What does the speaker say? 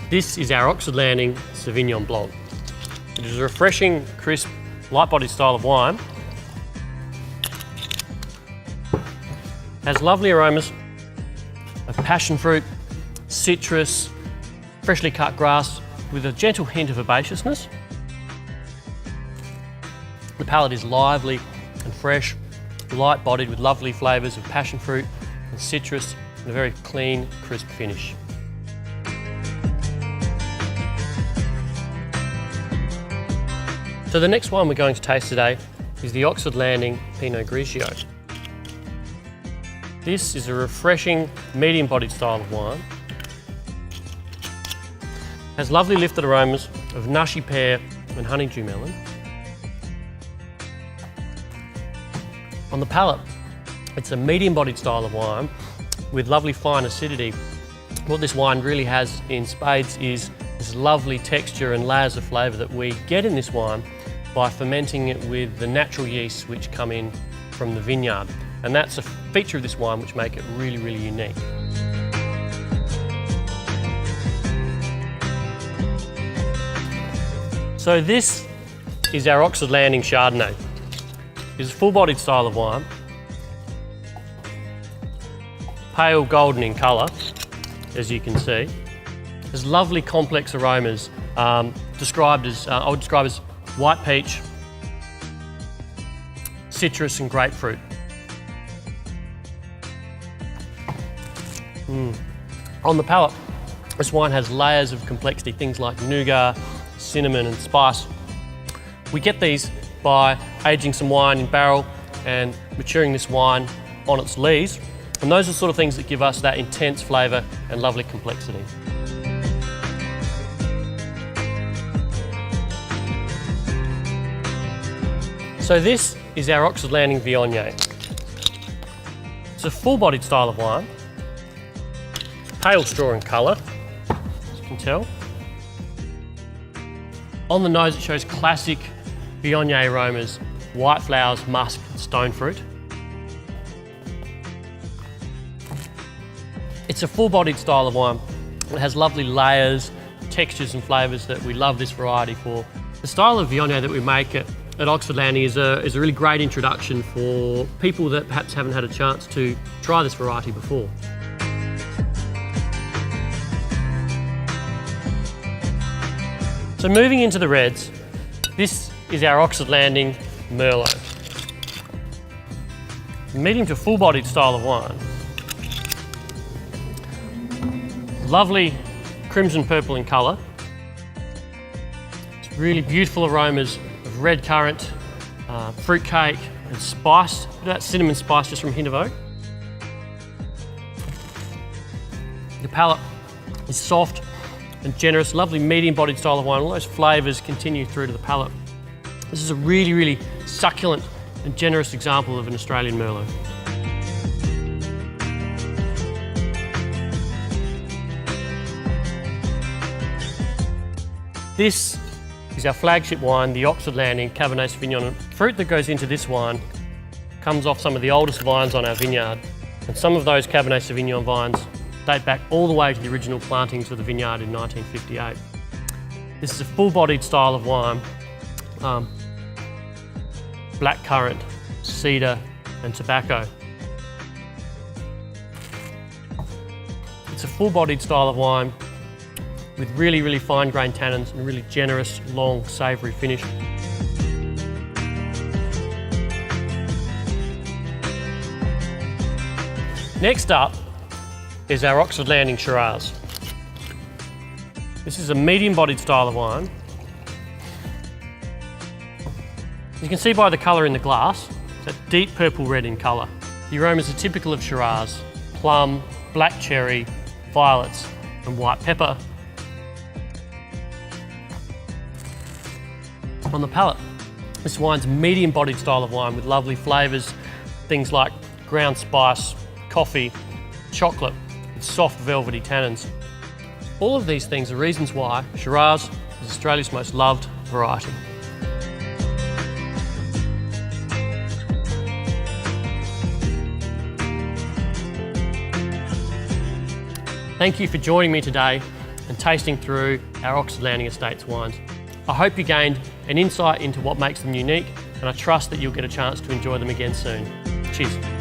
This is our Oxford Landing Sauvignon Blanc. It is a refreshing, crisp, light-bodied style of wine. Has lovely aromas of passion fruit, citrus, freshly cut grass with a gentle hint of herbaceousness. The palate is lively and fresh, light-bodied with lovely flavours of passion fruit and citrus and a very clean, crisp finish. So the next wine we're going to taste today is the Oxford Landing Pinot Grigio. This is a refreshing, medium-bodied style of wine. Has lovely lifted aromas of nushy pear and honeydew melon. On the palate, it's a medium-bodied style of wine with lovely fine acidity. What this wine really has in spades is this lovely texture and layers of flavour that we get in this wine by fermenting it with the natural yeasts which come in from the vineyard. And that's a feature of this wine which make it really, really unique. So this is our Oxford Landing Chardonnay. It's a full-bodied style of wine, pale golden in colour, as you can see. There's lovely complex aromas, I would describe as white peach, citrus and grapefruit. On the palate, this wine has layers of complexity, things like nougat, cinnamon and spice. We get these by aging some wine in barrel and maturing this wine on its lees. And those are the sort of things that give us that intense flavour and lovely complexity. So this is our Oxford Landing Viognier. It's a full-bodied style of wine, pale straw in colour, as you can tell. On the nose it shows classic Viognier aromas, white flowers, musk, and stone fruit. It's a full-bodied style of wine. It has lovely layers, textures and flavours that we love this variety for. The style of Viognier that we make at Oxford Landing is a really great introduction for people that perhaps haven't had a chance to try this variety before. So moving into the reds, this is our Oxford Landing Merlot. Medium to full-bodied style of wine. Lovely crimson purple in colour. It's really beautiful aromas of red currant, fruit cake and spice. That cinnamon spice just from a hint of oak. The palate is soft and generous, lovely medium-bodied style of wine. All those flavours continue through to the palate. This is a really, really succulent and generous example of an Australian Merlot. This is our flagship wine, the Oxford Landing Cabernet Sauvignon. Fruit that goes into this wine comes off some of the oldest vines on our vineyard, and some of those Cabernet Sauvignon vines date back all the way to the original plantings of the vineyard in 1958. This is a full-bodied style of wine, black currant, cedar and tobacco. It's a full-bodied style of wine with really, really fine-grained tannins and a really generous, long, savoury finish. Next up is our Oxford Landing Shiraz. This is a medium-bodied style of wine. You can see by the colour in the glass, it's a deep purple-red in colour. The aromas are typical of Shiraz: plum, black cherry, violets and white pepper. On the palate, this wine's a medium-bodied style of wine with lovely flavours, things like ground spice, coffee, chocolate, and soft velvety tannins. All of these things are reasons why Shiraz is Australia's most loved variety. Thank you for joining me today and tasting through our Oxford Landing Estates wines. I hope you gained an insight into what makes them unique, and I trust that you'll get a chance to enjoy them again soon. Cheers.